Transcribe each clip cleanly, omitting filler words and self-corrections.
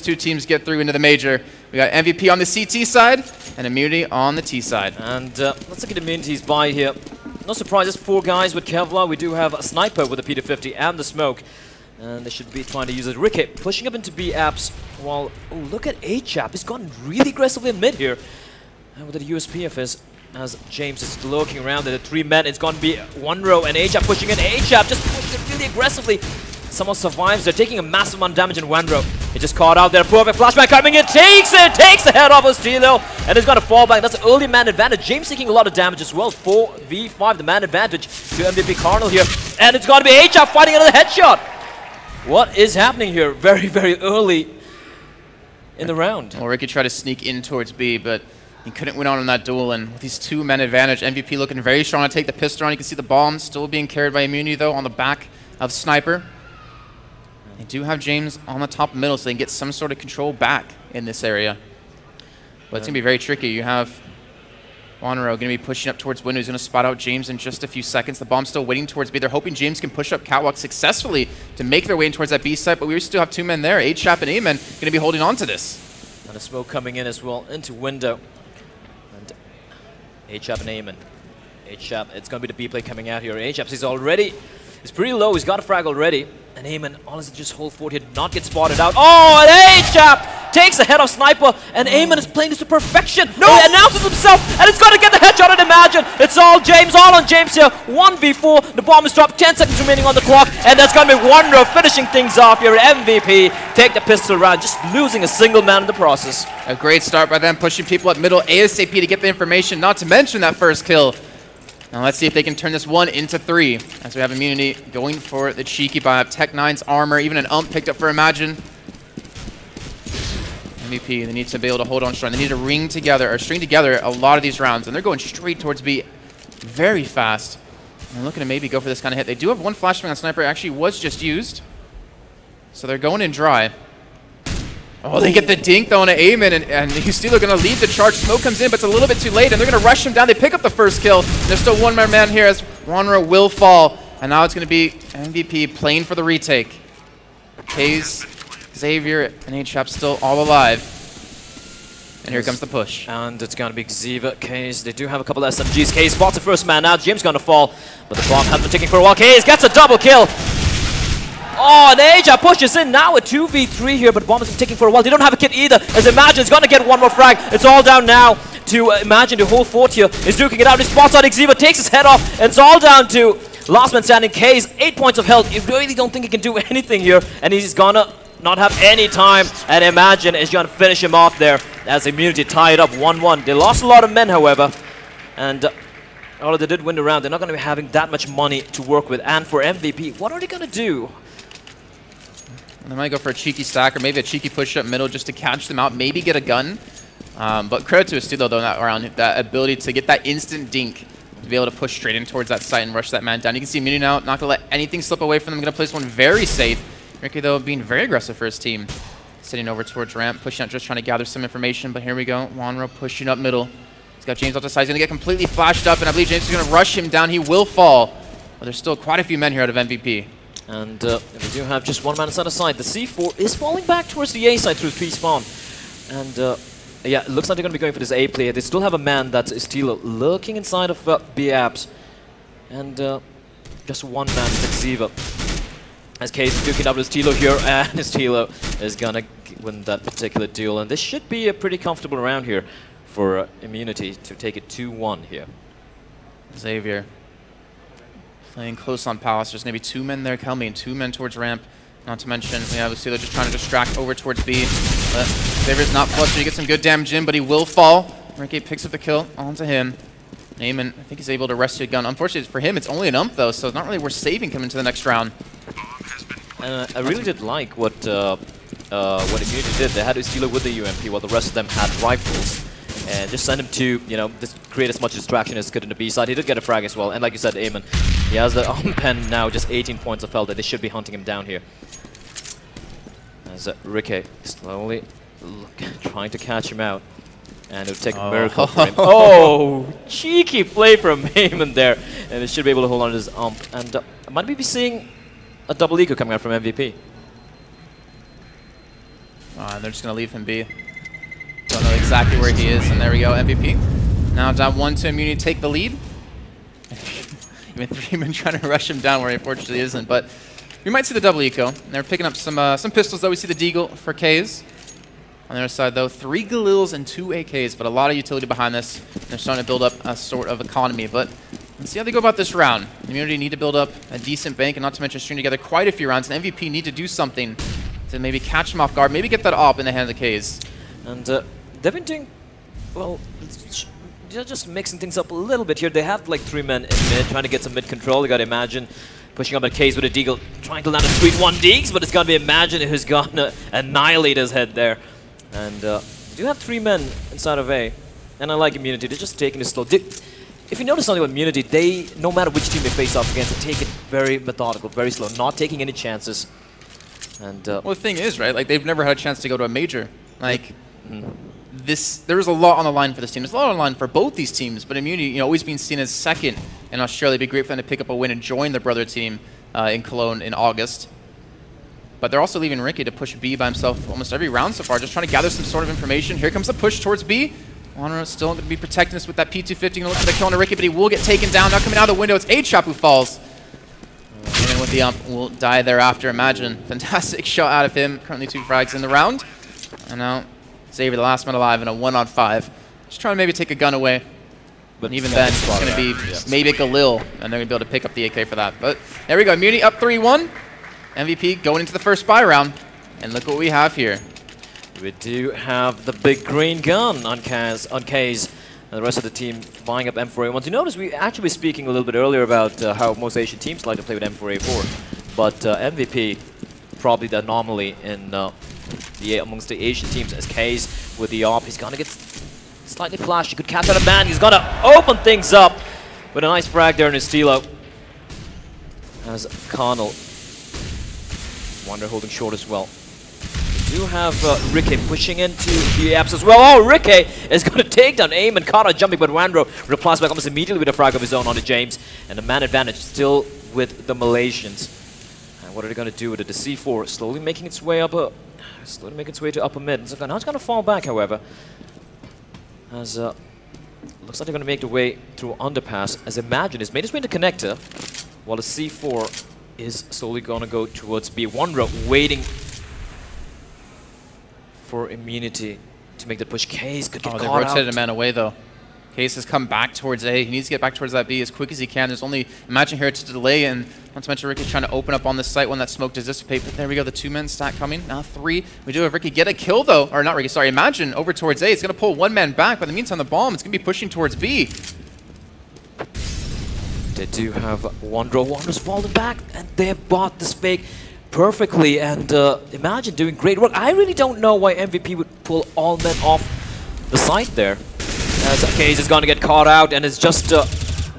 these two teams get through into the major. We got MVP on the CT side and Immunity on the T side. And let's look at Immunity's buy here. No surprises, 4 guys with Kevlar. We do have a Sniper with the P250 and the Smoke. And they should be trying to use it. Ricky pushing up into B apps while, oh, look at A-Chap. He's gotten really aggressively in mid here. And with the USP of his, as James is lurking around at the 3 men, it's going to be 1 row and A-Chap pushing in. A-Chap just pushing it really aggressively. Someone survives. They're taking a massive amount of damage in 1 row. He just caught out there. Perfect flashback coming in. Takes the head off of Stilo. And it's going to fall back. That's an early man advantage. James taking a lot of damage as well. 4v5, the man advantage to MVP.Karnal here. And it's going to be A-Chap fighting another headshot. What is happening here very, very early in the round? Well, Ricky tried to sneak in towards B, but he couldn't win out on that duel. And with these 2 men advantage, MVP looking very strong to take the pistol on. You can see the bomb still being carried by Immunity, though, on the back of Sniper. They do have James on the top middle, so they can get some sort of control back in this area. But it's going to be very tricky. You have Wanro going to be pushing up towards window. He's going to spot out James in just a few seconds. The bomb's still waiting towards B. They're hoping James can push up Catwalk successfully to make their way in towards that B site, but we still have 2 men there. A-Chap and A-Man going to be holding on to this. And a Smoke coming in as well into window. And A-Chap and A-Man. A-Chap, it's going to be the B play coming out here. A-Chap, he's already, he's pretty low. He's got a frag already. And A-Man, honestly, just hold forward here, not get spotted out. Oh, and A-Chap takes the head of Sniper, and A-Man is playing this to perfection. No! He announces himself, and it's going to get the headshot on Imagine. It's all on James here. 1v4, the bomb is dropped, 10 seconds remaining on the clock, and that's going to be 1 row finishing things off here. MVP take the pistol round, just losing a single man in the process. A great start by them, pushing people up middle ASAP to get the information, not to mention that first kill. Now let's see if they can turn this 1 into 3. As we have Immunity going for the cheeky buy up. Tech9's armor, even an ump picked up for Imagine. MVP, they need to be able to hold on strong. They need to ring together, or string together a lot of these rounds. And they're going straight towards B very fast. And looking to maybe go for this kind of hit. They do have 1 flashbang on Sniper, actually was just used. So they're going in dry. Oh, they get the dink though on an A-Man, and he's still going to lead the charge. Smoke comes in, but it's a little bit too late, and they're going to rush him down. They pick up the first kill. There's still 1 more man here as Wanro will fall, and now it's going to be MVP playing for the retake. Kaze, Xavier, and A-Chap still all alive. And here comes the push. And it's going to be Xavier, Kaze. They do have a couple of SMGs. Kaze spots the first man out. Jim's going to fall, but the bomb has been ticking for a while. Kaze gets a double kill. Oh, and A-Chap pushes in now a 2v3 here, but bomb has been ticking for a while. They don't have a kit either, as Imagine's going to get 1 more frag. It's all down now to Imagine. The whole fort here is duking it out. He spots out Xavier, takes his head off, and it's all down to last man standing. Kaze, 8 points of health. You really don't think he can do anything here, and he's going to not have any time, and Imagine is going to finish him off there as Immunity tied up 1-1. They lost a lot of men, however, and although they did win the round, they're not going to be having that much money to work with. And for MVP, what are they going to do? They might go for a cheeky stack or maybe a cheeky push up middle just to catch them out, maybe get a gun. But credit to Estilo though in that round, that ability to get that instant dink to be able to push straight in towards that site and rush that man down. You can see Immunity now not going to let anything slip away from them. Going to place 1 very safe. Ricky though being very aggressive for his team. Sitting over towards ramp, pushing out, just trying to gather some information. But here we go, Wanro pushing up middle. He's got James off the side. He's going to get completely flashed up, and I believe James is going to rush him down. He will fall. But there's still quite a few men here out of MVP. And we do have just 1 man inside the side. The C4 is falling back towards the A side through P-spawn. And yeah, it looks like they're going to be going for this A player. They still have a man that's Estilo lurking inside of B apps. And just 1 man, Xavier. As Kaze is duking out with Estilo here, and Estilo is going to win that particular duel. And this should be a pretty comfortable round here for Immunity to take it 2-1 here. Xavier playing close on Palace. There's going to be 2 men there coming, 2 men towards ramp. Not to mention, we have Estilo just trying to distract over towards B. But Xavier's not flustered. He gets some good damage in, but he will fall. Ricky picks up the kill onto him. Naaman, I think he's able to rescue a gun. Unfortunately for him, it's only an ump though, so it's not really worth saving coming into the next round. I really did like what Immunity did. They had Estilo with the UMP while the rest of them had rifles. And just send him to, you know, just create as much distraction as good in the B side. He did get a frag as well. And like you said, Eamon, he has the pen now, just 18 points of health that they should be hunting him down here. As Ricky slowly trying to catch him out. And it would take a miracle for him. Oh, cheeky play from Eamon there. And they should be able to hold on to his ump. And might we be seeing a double eco coming out from MVP? And they're just going to leave him be. Don't know exactly where he is, and there we go, MVP. Now down 1-2, Immunity take the lead. Even 3-man trying to rush him down where he unfortunately isn't, but we might see the double eco. And they're picking up some pistols, though. We see the Deagle for K's. On the other side, though, 3 Galils and 2 AKs, but a lot of utility behind this. They're starting to build up a sort of economy, but let's see how they go about this round. Immunity need to build up a decent bank, and not to mention string together quite a few rounds, and MVP need to do something to maybe catch them off guard, maybe get that op in the hands of K's. And they've been doing, well, they're just mixing things up a little bit here. They have like 3 men in mid, trying to get some mid control. You got to Imagine pushing up at K's with a Deagle, trying to land a sweet 1 Deags, but it's got to be Imagine who's going to annihilate his head there. And do have 3 men inside of A, and I like Immunity. They're just taking it slow. If you notice something with Immunity, they, no matter which team they face off against, they take it very methodical, very slow, not taking any chances. And well, the thing is, right? Like they've never had a chance to go to a major. Like there's a lot on the line for this team. There's a lot on the line for both these teams. But Immunity, you know, always being seen as second in Australia. It'd be great for them to pick up a win and join their brother team in Cologne in August. But they're also leaving Ricky to push B by himself almost every round so far, just trying to gather some sort of information. Here comes the push towards B. Wanderer still going to be protecting us with that P250. Going to look for the kill on Ricky, but he will get taken down. Now coming out of the window, it's A-Chop who falls. And with the ump, will die thereafter. Imagine. Fantastic shot out of him. Currently 2 frags in the round. And now Xavier, the last man alive, in a 1-on-5. Just trying to maybe take a gun away. But even then, it's going to be maybe a Galil, and they're going to be able to pick up the AK for that. But there we go. Immunity up 3-1. MVP going into the first spy round. And look what we have here. We do have the big green gun on K's, and the rest of the team buying up M4A1s. You notice we actually were speaking a little bit earlier about how most Asian teams like to play with M4A4, but MVP probably the anomaly in amongst the Asian teams. As K's with the op, he's gonna get slightly flashed. He could catch out a man. He's gonna open things up with a nice frag there in his stilo. As Karnal, Wonder holding short as well. We do have Ricky pushing into the apps as well. Oh, Ricky is going to take down Aim and Kara jumping, but Wandro replies back almost immediately with a frag of his own onto James. And the man advantage still with the Malaysians. And what are they going to do with it? The C4 slowly making its way up, slowly making its way to upper mid. So now it's going to fall back, however. As looks like they're going to make the way through underpass. As Imagine has made its way into connector, while the C4 is slowly going to go towards B. Wandro waiting for Immunity to make the push. Case could get caught out. They rotated a man away, though. Case has come back towards A. He needs to get back towards that B as quick as he can. There's only Imagine here to delay, and not to mention Ricky's trying to open up on this site when that smoke does dissipate. But there we go, the 2-man stack coming. Now 3. We do have Ricky get a kill, though. Or not Ricky, sorry, Imagine over towards A. It's going to pull 1 man back, but in the meantime, the bomb is going to be pushing towards B. They do have Wandro. Wandro's fallen back, and they have bought the spake perfectly. And Imagine doing great work. I really don't know why MVP would pull all men off the site there. As Case is going to get caught out, and it's just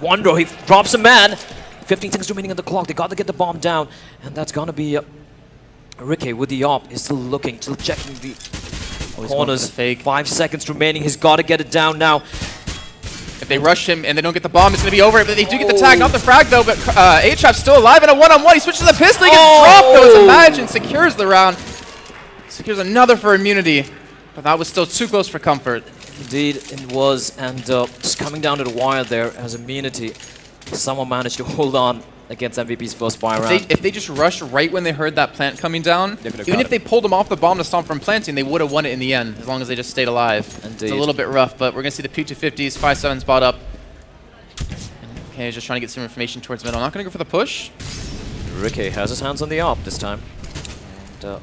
Wandro. He drops a man. 15 seconds remaining on the clock. They got to get the bomb down, and that's going to be Ricky with the op. Is still looking, still checking the corners. Fake. 5 seconds remaining. He's got to get it down now. If they rush him and they don't get the bomb, it's going to be over. But they do get the tag, not the frag, though. But A-Trap's still alive in a 1-on-1. He switches the pistol. He gets dropped, though. As Imagine secures the round. Secures another for Immunity. But that was still too close for comfort. Indeed, it was. And just coming down to the wire there as Immunity, someone managed to hold on against MVP's first buy round. If they just rushed right when they heard that plant coming down, even if they pulled them off the bomb to stop from planting, they would have won it in the end, as long as they just stayed alive. Indeed. It's a little bit rough, but we're going to see the P250s, 5-7 spot up. Okay, he's just trying to get some information towards middle. I'm not going to go for the push. Ricky has his hands on the op this time. And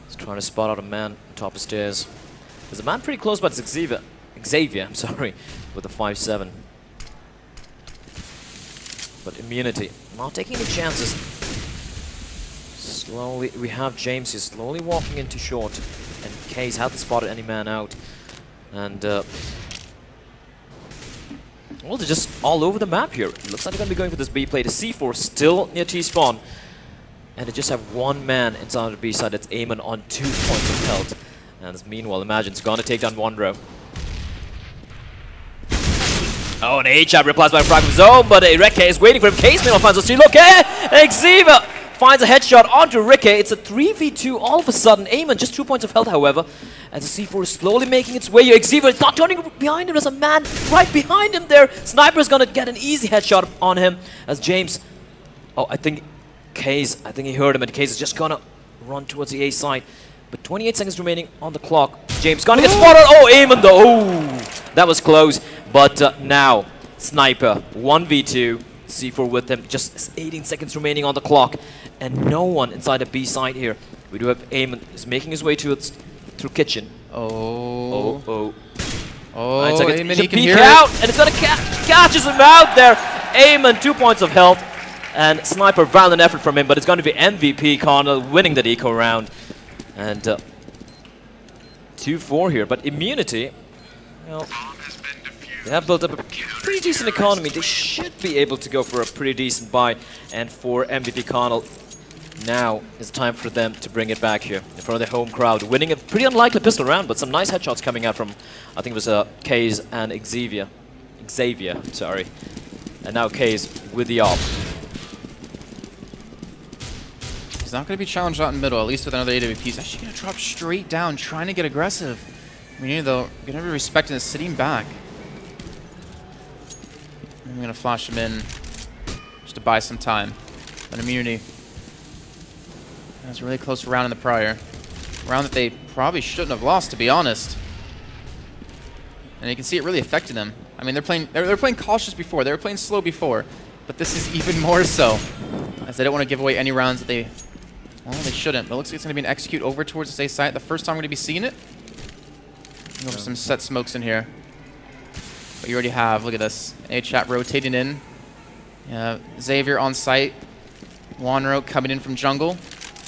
he's trying to spot out a man on top of stairs. There's a man pretty close, but it's Xavier, I'm sorry, with a 5-7. But Immunity, not taking any chances. Slowly, we have James here slowly walking into short. And Case hasn't spotted any man out. And, well, they're just all over the map here. It looks like they're going to be going for this B play. The C4 still near T-spawn. And they just have 1 man inside the B side that's aiming on 2 points of health. And meanwhile, Imagine's going to take down Wandro. Oh, and A-Chap replies by a frag of his own, but Reke is waiting for him. Case meanwhile finds a steal. Okay, Xavier finds a headshot onto Ricky. It's a 3v2 all of a sudden. Eamon, just 2 points of health, however. As the C4 is slowly making its way here. Xavier is not turning behind him. There's a man right behind him there. Sniper's gonna get an easy headshot on him. As James, oh, I think Kaze, I think he heard him, and Kaze is just gonna run towards the A side. But 28 seconds remaining on the clock. James gonna get spotted. Oh, Eamon though. Oh, that was close. But now, Sniper, 1v2. C4 with him, just 18 seconds remaining on the clock, and no one inside the B side here. We do have Eamon is making his way through kitchen. Oh. 9 seconds. Eamon, he can hear out, it. and it's gonna catches him out there. Eamon, 2 points of health, and Sniper, valiant effort from him, but it's going to be MVP.Karnal winning that eco round, and 2-4 here. But Immunity, well, they have built up a pretty decent economy. They should be able to go for a pretty decent buy. And for MVP.Karnal, now is time for them to bring it back here in front of the home crowd. Winning a pretty unlikely pistol round, but some nice headshots coming out from, I think it was Kaze and Xavier, sorry. And now Kaze with the op. He's not going to be challenged out in middle, at least with another AWP. He's actually going to drop straight down, trying to get aggressive. Immunity, though, going to be respecting and sitting back. I'm going to flash him in just to buy some time. But Immunity, that's a really close round in the prior. Round that they probably shouldn't have lost, to be honest. And you can see it really affected them. I mean, they're playing cautious before. They were playing slow before. But this is even more so, as they don't want to give away any rounds that they, well, they shouldn't. But it looks like it's going to be an execute over towards the A site. The first time we're going to be seeing it. Go for some set smokes in here. But you already have, look at this, A-Chat rotating in. Xavier on site. Wanro coming in from jungle.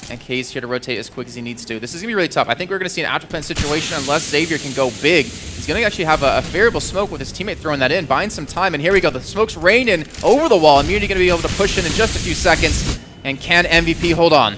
And Kaze here to rotate as quick as he needs to. This is going to be really tough. I think we're going to see an after plan situation unless Xavier can go big. He's going to actually have a variable smoke with his teammate throwing that in, buying some time. And here we go. The smoke's raining over the wall. Immunity going to be able to push in just a few seconds. And can MVP hold on?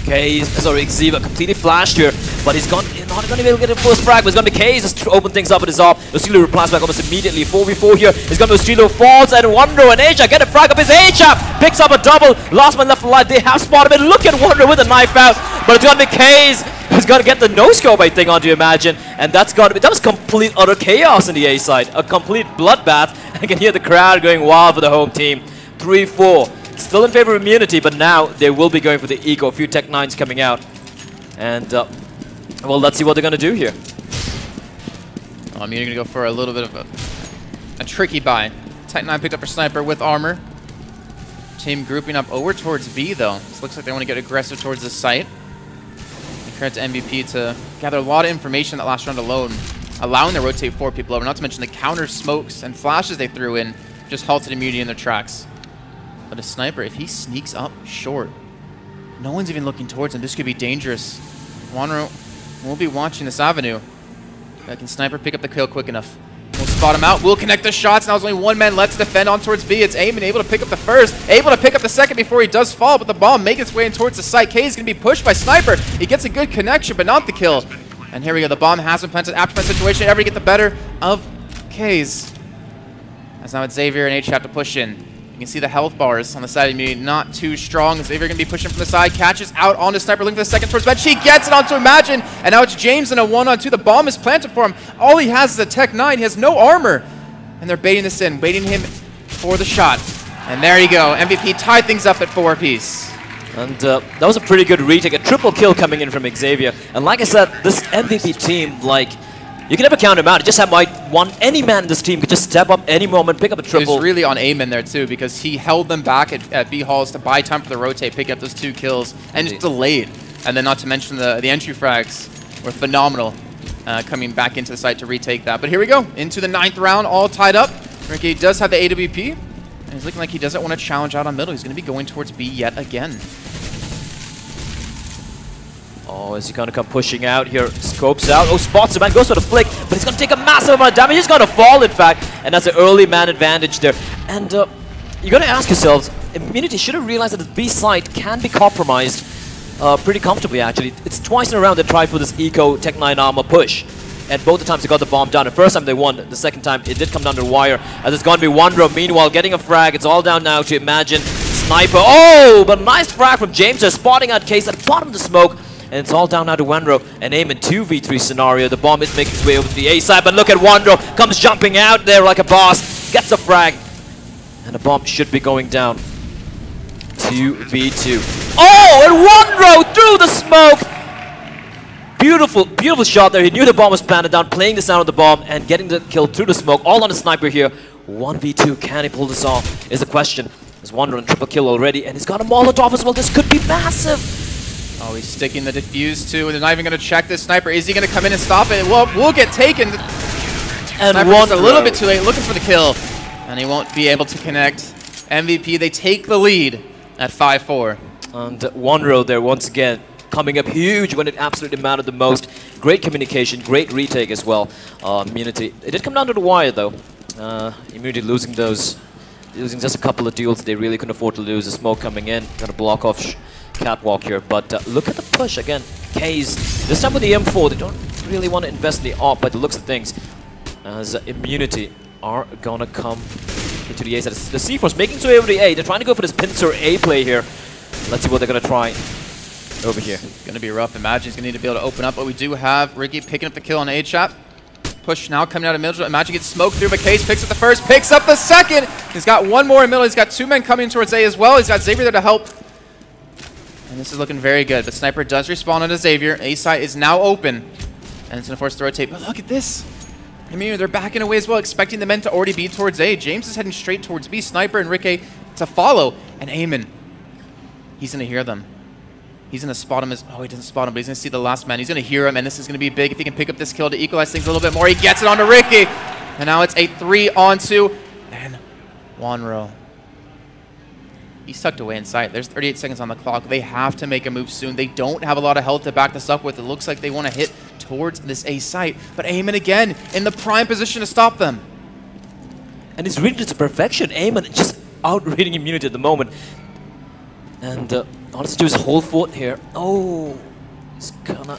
Xavier completely flashed here, but he's not going to be able to get a first frag, but it's going to be Kaze to open things up with his op. Ostilo replies back almost immediately. 4v4 here. It's going to be Ostilo falls, and Wanro and Asia get a frag up his A-Chap. Picks up a double. Last man left alive. They have spotted him. Look at Wanro with a knife out, but it's going to be Kaze who's going to get the no-scope, I think, onto Imagine, and that was complete utter chaos in the A side. A complete bloodbath. I can hear the crowd going wild for the home team. 3-4. Still in favor of Immunity, but now they will be going for the eco. A few Tech 9s coming out. And, well, let's see what they're going to do here. Immunity going to go for a little bit of a tricky buy. Tech 9 picked up for Sniper with armor. Team grouping up over towards B, though. This looks like they want to get aggressive towards the site. And credit to MVP to gather a lot of information that last round alone, allowing them to rotate 4 people over. Not to mention the counter smokes and flashes they threw in just halted Immunity in their tracks. But a Sniper, if he sneaks up short, no one's even looking towards him. This could be dangerous. Wanro will be watching this avenue. Can Sniper pick up the kill quick enough? We'll spot him out. We'll connect the shots. Now there's only one man left to defend on towards B. It's Eamon able to pick up the first, able to pick up the second before he does fall, but the bomb making its way in towards the site. K is going to be pushed by Sniper. He gets a good connection, but not the kill. And here we go. The bomb has been planted. After that situation, ever get the better of K's. As now it's Xavier and H have to push in. You can see the health bars on the side of Immunity not too strong. Xavier going to be pushing from the side, catches out onto Sniper, looking for the second towards bench. He gets it onto Imagine, and now it's James in a 1-on-2. The bomb is planted for him. All he has is a Tech 9. He has no armor. And they're baiting this in, waiting him for the shot. And there you go. MVP tied things up at 4 apiece. And that was a pretty good retake. A triple kill coming in from Xavier. And like I said, this MVP team, like, you can never count him out. It just had any man in this team could just step up any moment, pick up a triple. It was really on Eamon there too, because he held them back at B halls to buy time for the rotate, pick up those 2 kills, and just delayed. And then not to mention the entry frags were phenomenal, coming back into the site to retake that. But here we go, into the 9th round, all tied up. Ricky does have the AWP, and he's looking like he doesn't want to challenge out on middle. He's going to be going towards B yet again. Oh, is he going to come pushing out here? Scopes out. Oh, spots him and goes for the flick, but he's going to take a massive amount of damage. He's going to fall, in fact, and that's an early man advantage there. And you're going to ask yourselves, Immunity should have realized that the B side can be compromised pretty comfortably, actually. It's twice in a round they tried for this eco Tech 9 armor push, and both the times they got the bomb down. The first time they won, the second time it did come down to the wire, as it's going to be Wanro. Meanwhile, getting a frag. It's all down now to Imagine. Sniper. Oh, but nice frag from James. They're spotting out Case at the bottom of the smoke. And it's all down now to Wenro. And aim in 2v3 scenario. The bomb is making its way over to the A side. But look at Wenro. Comes jumping out there like a boss. Gets a frag. And the bomb should be going down. 2v2. Oh, and Wenro through the smoke. Beautiful, beautiful shot there. He knew the bomb was planted down, playing the sound of the bomb and getting the kill through the smoke. All on the sniper here. 1v2. Can he pull this off? Is the question. There's Wenro on triple kill already. And he's got a Molotov as well. This could be massive. Oh, he's sticking the defuse too. They're not even going to check this sniper. Is he going to come in and stop it? Well, we'll get taken. And Sniper's a little bit too late, looking for the kill. And he won't be able to connect. MVP, they take the lead at 5-4. And Wenro there once again, coming up huge when it absolutely mattered the most. Great communication, great retake as well. Immunity. It did come down to the wire though. Immunity losing just a couple of duels they really couldn't afford to lose. The smoke coming in, got to block off catwalk here. But look at the push again. K's this time with the M4. They don't really want to invest in the AWP by the looks of things. As Immunity are gonna come into the A side. The C4's making its way over the A. They're trying to go for this pincer A play here. Let's see what they're gonna try over here. Gonna be rough. Imagine's gonna need to be able to open up, but we do have Ricky picking up the kill on A-Chap. Push now coming out of middle. Imagine gets smoked through, but Case picks up the first, picks up the second. He's got one more in middle. He's got two men coming towards A as well. He's got Xavier there to help. And this is looking very good. But Sniper does respawn onto Xavier. A side is now open. And it's gonna force the rotate. But look at this. I mean, they're backing away as well, expecting the men to already be towards A. James is heading straight towards B. Sniper and Ricky to follow. And Eamon, he's gonna hear them. He's going to spot him as... Oh, he doesn't spot him, but he's going to see the last man. He's going to hear him, and this is going to be big if he can pick up this kill to equalize things a little bit more. He gets it onto Ricky. And now it's a 3-on-2. And Wenro. He's tucked away in sight. There's 38 seconds on the clock. They have to make a move soon. They don't have a lot of health to back this up with. It looks like they want to hit towards this A site. But Eamon again in the prime position to stop them. And he's reading it to perfection. Eamon just out-reading Immunity at the moment. And all he has to do is hold fort here. Oh, he's gonna...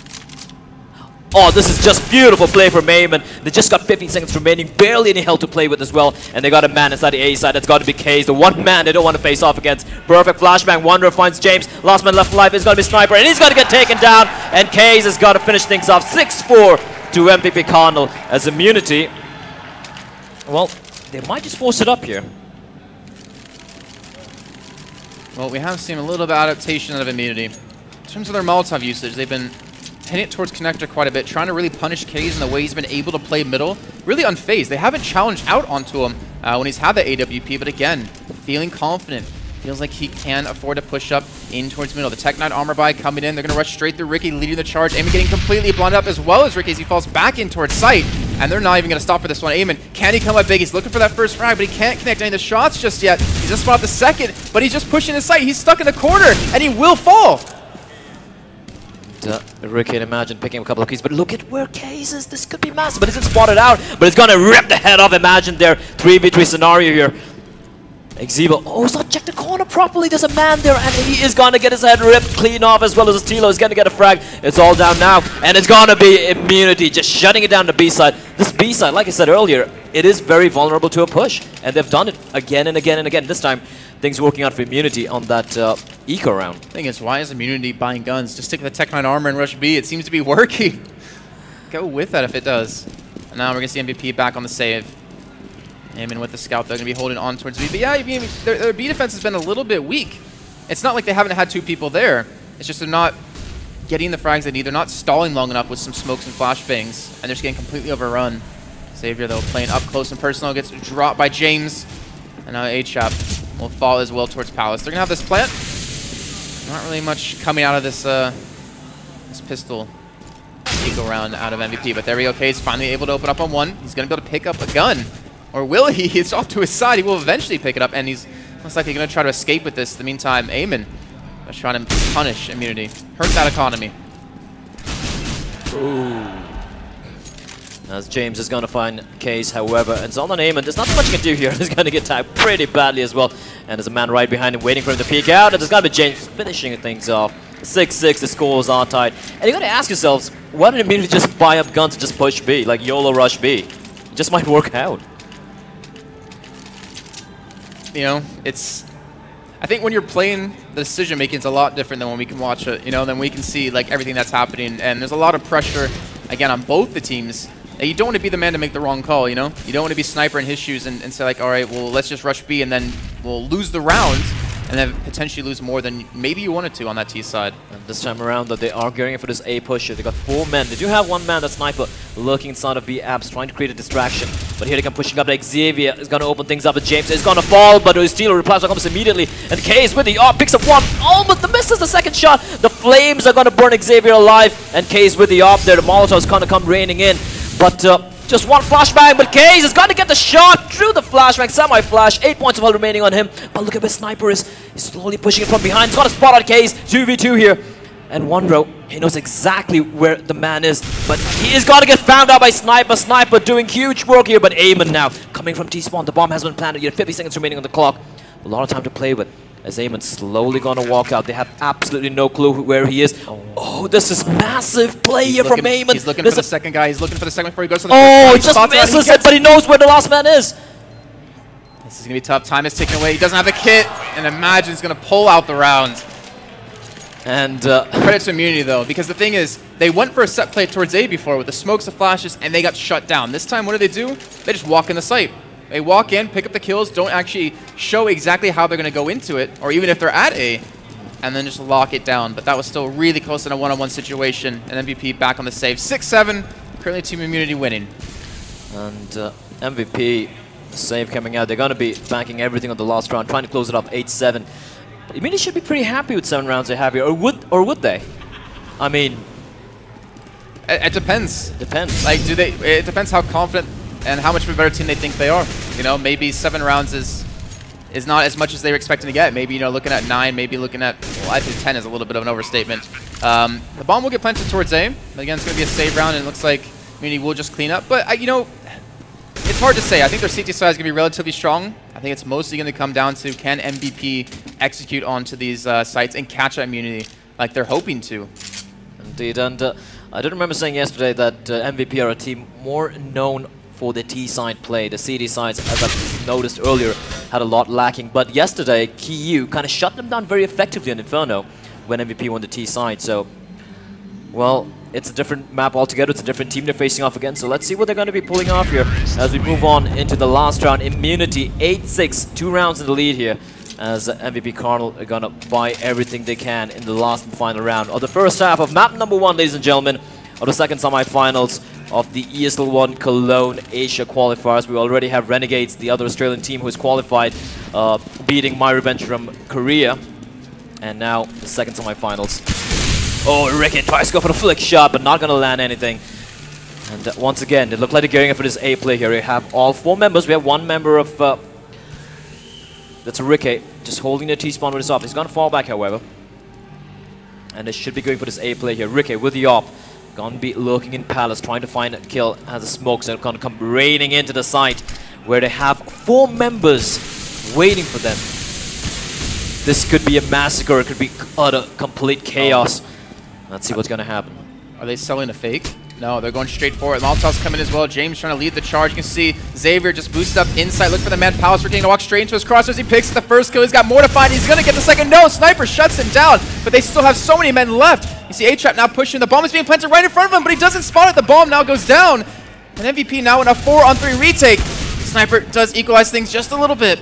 Oh, this is just beautiful play from Eamon. They just got 15 seconds remaining, barely any health to play with as well. And they got a man inside the A side. That's got to be Case, the one man they don't want to face off against. Perfect flashbang. Wenro finds James. Last man left alive is going to be Sniper, and he's going to get taken down. And Case has got to finish things off. 6-4 to MVP.Karnal as Immunity. Well, they might just force it up here. Well, we have seen a little bit of adaptation out of Immunity. In terms of their Molotov usage, they've been hitting it towards Connector quite a bit, trying to really punish Kaze in the way he's been able to play middle. Really unfazed. They haven't challenged out onto him when he's had the AWP, but again, feeling confident. Feels like he can afford to push up in towards middle. The Tech 9 armor buy coming in. They're going to rush straight through Ricky, leading the charge. Eamon getting completely blown up as well as Ricky as he falls back in towards sight. And they're not even going to stop for this one. Eamon, can he come up big? He's looking for that first frag, but he can't connect any of the shots just yet. He's just spot the second, but he's just pushing his sight. He's stuck in the corner, and he will fall. Ricky and Imagine picking up a couple of keys, but look at where Case is. This could be massive, but it's spotted out. But it's going to rip the head off Imagine there. 3v3 scenario here. Exebo, oh, he's not checked the corner properly. There's a man there, and he is going to get his head ripped clean off, as well as his Tilo is going to get a frag. It's all down now, and it's going to be Immunity just shutting it down the B side. This B side, like I said earlier, it is very vulnerable to a push, and they've done it again and again and again. This time, things working out for Immunity on that eco round. Thing is, why is Immunity buying guns? Just stick with the Tech 9 armor and rush B. It seems to be working. Go with that if it does. And now we're going to see MVP back on the save. Eamon with the scout, they're going to be holding on towards B. But yeah, their B defense has been a little bit weak. It's not like they haven't had two people there. It's just they're not getting the frags they need. They're not stalling long enough with some smokes and flashbangs. And they're just getting completely overrun. Xavier, though, playing up close and personal, gets dropped by James. And now A-Chap will fall as well towards Palace. They're going to have this plant. Not really much coming out of this this pistol eco round out of MVP. But there we go. Case finally able to open up on one. He's going to be able to pick up a gun. Or will he? He's off to his side. He will eventually pick it up, and he's most likely going to try to escape with this. In the meantime, Eamon is trying to punish Immunity. Hurt that economy. Ooh. As James is going to find Case, however, it's all on Eamon. There's not much he can do here. He's going to get tagged pretty badly as well. And there's a man right behind him waiting for him to peek out. And there's got to be James finishing things off. 6-6, the scores are tied. And you got to ask yourselves, why didn't Immunity just buy up guns and just push B? Like YOLO rush B. It just might work out. You know, it's I think when you're playing, the decision making is a lot different than when we can watch it. You know, then we can see like everything that's happening, and there's a lot of pressure again on both the teams. And you don't want to be the man to make the wrong call. You know, you don't want to be Sniper in his shoes and say like, all right, well, let's just rush B, and then we'll lose the round, and then potentially lose more than maybe you wanted to on that T side. And this time around, though, they are gearing for this A push here. They got 4 men. They do have 1 man, that Sniper, lurking inside of B apps, trying to create a distraction. But here they come pushing up. Like Xavier is going to open things up. And James is going to fall, but Steel replies almost immediately. And K is with the AWP, picks up 1, almost misses the second shot. The flames are going to burn Xavier alive, and K is with the AWP there. The Molotov is going to come raining in, but just 1 flashbang, but Kaze is going to get the shot through the flashbang, semi-flash, 8 points of hull remaining on him. But look at where Sniper is. He's slowly pushing it from behind. He's got a spot on Kaze, 2v2 here. And 1 row, he knows exactly where the man is, but he is going to get found out by Sniper. Sniper doing huge work here, but Eamon now coming from T-spawn. The bomb has been planted. You have 50 seconds remaining on the clock. A lot of time to play with. As Eamon slowly going to walk out. They have absolutely no clue where he is. Oh, this is massive play here from Eamon. He's looking for the second guy. He's looking for the second before he goes to the first. He just misses it, but he knows where the last man is. This is going to be tough. Time is ticking away. He doesn't have the kit, and Imagine is going to pull out the round. And credit to Immunity, though, because the thing is, they went for a set play towards A before with the smokes, the flashes, and they got shut down. This time, what do? They just walk in the site. They walk in, pick up the kills, don't actually show exactly how they're going to go into it, or even if they're at A, and then just lock it down. But that was still really close in a one-on-one situation. And MVP back on the save. 6-7, currently Team Immunity winning. And MVP, the save coming out. They're going to be banking everything on the last round, trying to close it up 8-7. But Immunity should be pretty happy with 7 rounds they have here, or would they? I mean, it depends. It depends. Like, it depends how confident and how much of a better team they think they are. You know, maybe 7 rounds is not as much as they were expecting to get. Maybe, you know, looking at 9, maybe looking at, well, I think 10 is a little bit of an overstatement. The bomb will get planted towards A. Again, it's going to be a save round, and it looks like Immunity will just clean up. But, you know, it's hard to say. I think their CT side is going to be relatively strong. I think it's mostly going to come down to, can MVP execute onto these sites and catch that Immunity like they're hoping to. Indeed, and I did remember saying yesterday that MVP are a team more known for the T side play. The CD sides, as I've noticed earlier, had a lot lacking. But yesterday, KU kind of shut them down very effectively on Inferno when MVP won the T side. So, well, it's a different map altogether. It's a different team they're facing off against. So let's see what they're going to be pulling off here as we move on into the last round. Immunity 8-6, 2 rounds in the lead here, as MVP.Karnal are going to buy everything they can in the last and final round of the first half of map number 1, ladies and gentlemen, of the second semi-finals of the ESL One Cologne Asia Qualifiers. We already have Renegades, the other Australian team who has qualified, beating My Revenge from Korea. And now the second semi-finals. Oh, Ricky tries to go for the flick shot, but not going to land anything. And once again, they look like they're gearing up for this A play here. We have all 4 members. We have 1 member of... that's Ricky, just holding the T-spawn with his AWP. He's going to fall back, however. And they should be going for this A play here. Ricky with the AWP. Gonna be lurking in Palace, trying to find a kill as the smokes are gonna come raining into the site where they have 4 members waiting for them. This could be a massacre, it could be utter, complete chaos. Let's see what's gonna happen. Are they selling a fake? No, they're going straight for it. Molotov's coming as well. James trying to lead the charge. You can see Xavier just boosted up inside. Look for the man. Palace for getting to walk straight into his crossers. He picks the first kill. He's got more to find. He's going to get the second. No, Sniper shuts him down, but they still have so many men left. You see A-Trap now pushing. The bomb is being planted right in front of him, but he doesn't spot it. The bomb now goes down. And MVP now in a 4-on-3 retake. Sniper does equalize things just a little bit.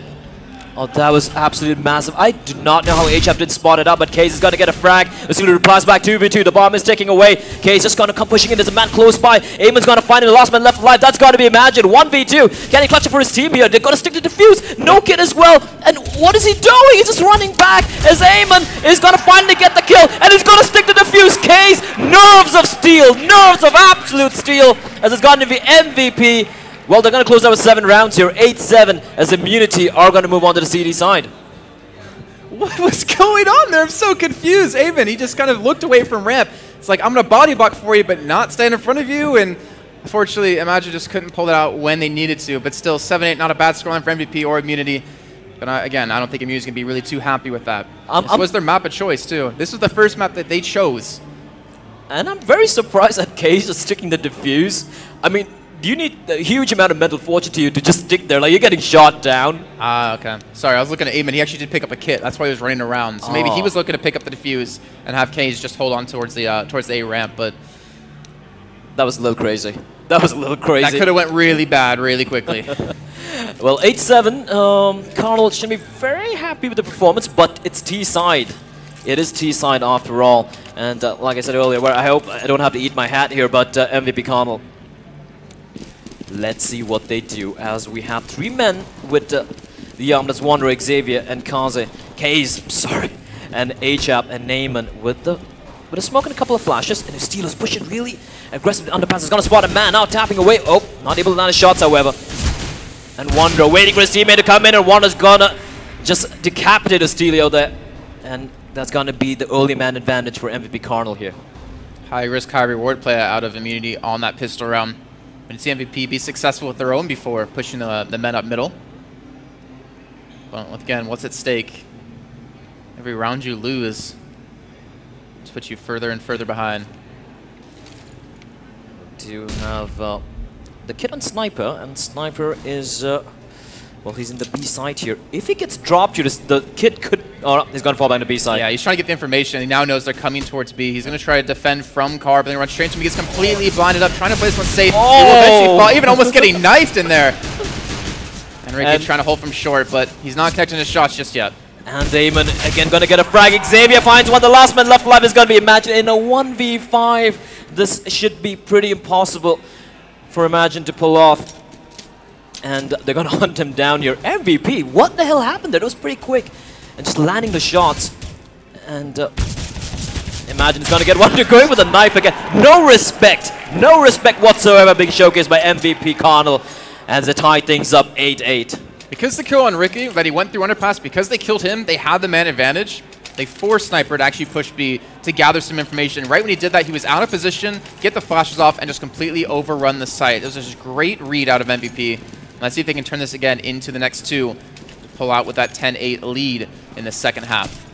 Oh, that was absolutely massive. I do not know how A-Trap did spot it up, but Case is going to get a frag. Vasily replies back 2v2. The bomb is taking away. Case just going to come pushing in. There's a man close by. Eamon's going to find him. The last man left alive. That's got to be Imagine. 1v2. Can he clutch it for his team here? They're going to stick to defuse. No kid as well. And what is he doing? He's just running back as Eamon is going to finally get the kill. And he's going to stick to defuse. Case, nerves of steel. Nerves of absolute steel as it's gotten to be MVP. Well, they're going to close out with 7 rounds here, 8-7, as Immunity are going to move on to the CD side. What was going on there? I'm so confused. Avon, he just kind of looked away from ramp. It's like, I'm going to body block for you, but not stand in front of you. And unfortunately, Imagine just couldn't pull it out when they needed to. But still, 7-8, not a bad scoreline for MVP or Immunity. But again, I don't think Immunity's going to be really too happy with that. This was their map of choice, too. This was the first map that they chose. And I'm very surprised that Cage is sticking the defuse. I mean, do you need a huge amount of mental fortitude to you to just stick there. Like, you're getting shot down. Ah, okay. Sorry, I was looking at Eamon. He actually did pick up a kit. That's why he was running around. So maybe he was looking to pick up the defuse and have Kaze just hold on towards the A ramp, but that was a little crazy. That was a little crazy. That could have went really bad really quickly. Well, 8-7. Karnal should be very happy with the performance, but it's T-side. It is T-side after all. And like I said earlier, well, I hope I don't have to eat my hat here, but MVP.Karnal. Let's see what they do, as we have 3 men with the Armless Wanderer, Xavier and Kaze, sorry, and HAP and Neyman with a smoke and a couple of flashes, and the Steelers pushing really aggressive. The underpass is gonna spot a man now, tapping away. Oh, not able to land his shots, however. And Wanderer waiting for his teammate to come in, and Wanderer's gonna just decapitate a Steelio there, and that's gonna be the early man advantage for MVP.Karnal here. High risk, high reward play out of Immunity on that pistol round. We didn't see MVP be successful with their own before, pushing the men up middle. But again, what's at stake? Every round you lose just puts you further and further behind. Do have the kid on Sniper, and Sniper is, well, he's in the B side here. If he gets dropped here, the kid could, oh, he's going to fall back in the B side. Yeah, he's trying to get the information. He now knows they're coming towards B. He's going to try to defend from car, but then run straight to him. He gets completely blinded up, trying to play this one safe. Oh! He will eventually fall, even almost getting knifed in there. And Ricky trying to hold from short, but he's not connecting his shots just yet. And Damon again going to get a frag. Xavier finds one. The last man left alive is going to be Imagine in a 1v5. This should be pretty impossible for Imagine to pull off. And they're going to hunt him down here. MVP, what the hell happened there? That was pretty quick. And just landing the shots. And Imagine's going to get one. They're going with a knife again. No respect whatsoever being showcased by MVP.Karnal as they tie things up 8-8. Because the kill on Ricky that he went through underpass, because they killed him, they had the man advantage. They forced Sniper to actually push B to gather some information. Right when he did that, he was out of position, get the flashes off, and just completely overrun the site. It was just a great read out of MVP. Let's see if they can turn this again into the next 2 to pull out with that 10-8 lead in the second half.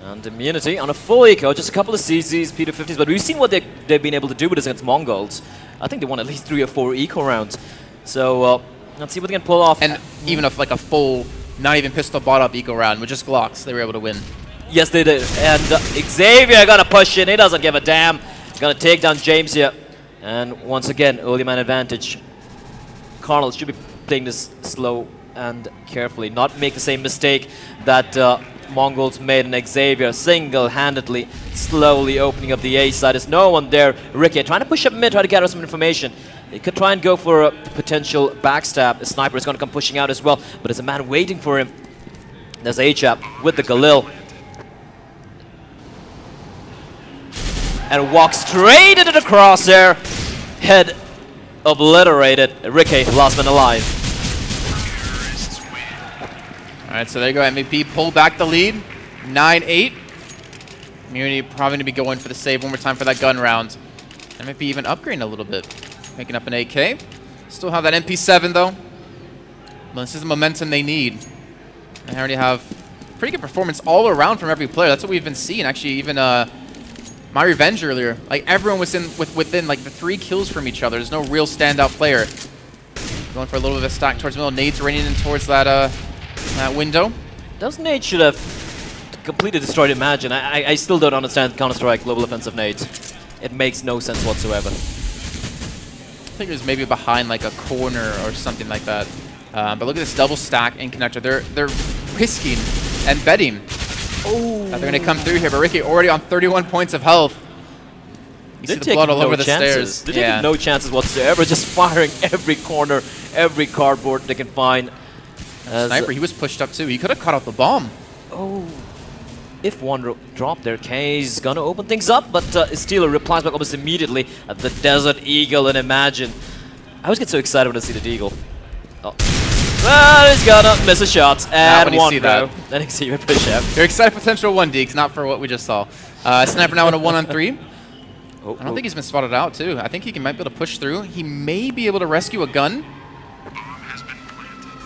And Immunity on a full eco, just a couple of CZs, P250s, but we've seen what they've been able to do with this against Mongols. I think they won at least 3 or 4 eco rounds. So let's see what they can pull off. And even if like a full, not even pistol bought up eco round with just Glocks, they were able to win. Yes, they did. And Xavier gonna push in. He doesn't give a damn. Gonna take down James here. And once again, early man advantage. Karnal should be playing this slow and carefully. Not make the same mistake that Mongols made in Xavier. Single-handedly, slowly opening up the A side. There's no one there. Ricky trying to push up mid, try to gather some information. He could try and go for a potential backstab. The Sniper is going to come pushing out as well. But there's a man waiting for him. There's HAP with the Galil. And walks straight into the crosshair. Head obliterated. Ricky, last man alive. Alright, so there you go. MVP pulled back the lead. 9-8. Immunity probably going to be going for the save one more time for that gun round. MVP even upgrading a little bit. Making up an AK. Still have that MP7 though. Well, this is the momentum they need. They already have pretty good performance all around from every player. That's what we've been seeing. Actually, even My Revenge earlier, like everyone was within like the 3 kills from each other. There's no real standout player. Going for a little bit of a stack towards the middle. Nades raining in towards that that window. Those nades should have completely destroyed Imagine. I still don't understand Counter-Strike Global Offensive nades. It makes no sense whatsoever. I think it was maybe behind like a corner or something like that. But look at this double stack in connector. They're risking and betting. Oh, they're going to come through here, but Ricky already on 31 points of health. You see the blood all over the stairs. They're taking no chances whatsoever, just firing every corner, every cardboard they can find. Sniper, he was pushed up too. He could have cut out the bomb. Oh, if one dropped there, K's going to open things up, but Steeler replies back almost immediately at the Desert Eagle and Imagine. I always get so excited when I see the Deagle. Oh. Well, he's gonna miss a shot, and one go. Then you see him push up. You're excited potential 1 Deeks, not for what we just saw. Sniper now in a 1-on-3. I don't think he's been spotted out too. I think he might be able to push through. He may be able to rescue a gun,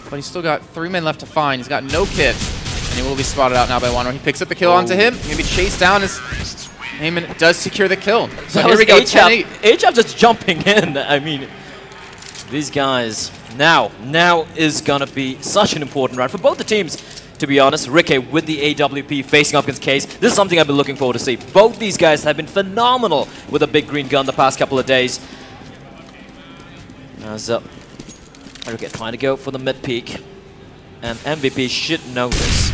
but he's still got 3 men left to find. He's got no kit, and he will be spotted out now by Wanderer. He picks up the kill onto him. He's gonna be chased down as Heyman does secure the kill. So here we go, 10-8. HAP just jumping in. I mean, These guys, now is gonna be such an important round for both the teams, to be honest. Ricky with the AWP facing up against Case. This is something I've been looking forward to see. Both these guys have been phenomenal with a big green gun the past couple of days. As Ricky trying to go for the mid peak, and MVP should know this.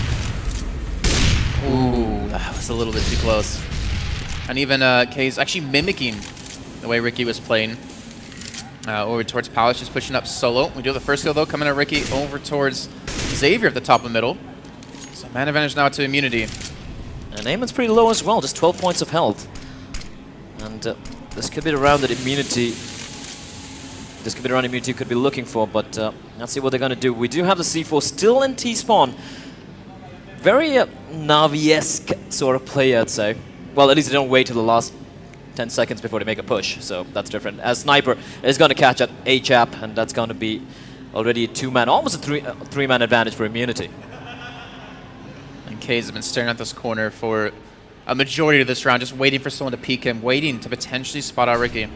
Ooh, that was a little bit too close. And even K's actually mimicking the way Ricky was playing. Over towards Palace, just pushing up solo. We do have the first kill though, coming at Ricky over towards Xavier at the top and middle. So man advantage now to Immunity. And Eamon's pretty low as well, just 12 points of health. And this could be the round that Immunity... This could be the round Immunity could be looking for, but let's see what they're going to do. We do have the C4 still in T-spawn. Very Navi-esque sort of play, I'd say. Well, at least they don't wait till the last 10 seconds before they make a push, so that's different. As Sniper is going to catch at A-Chap, and that's going to be already a two-man, almost a three-man advantage for Immunity. And K's have been staring at this corner for a majority of this round, just waiting for someone to peek him, waiting to potentially spot out Ricky.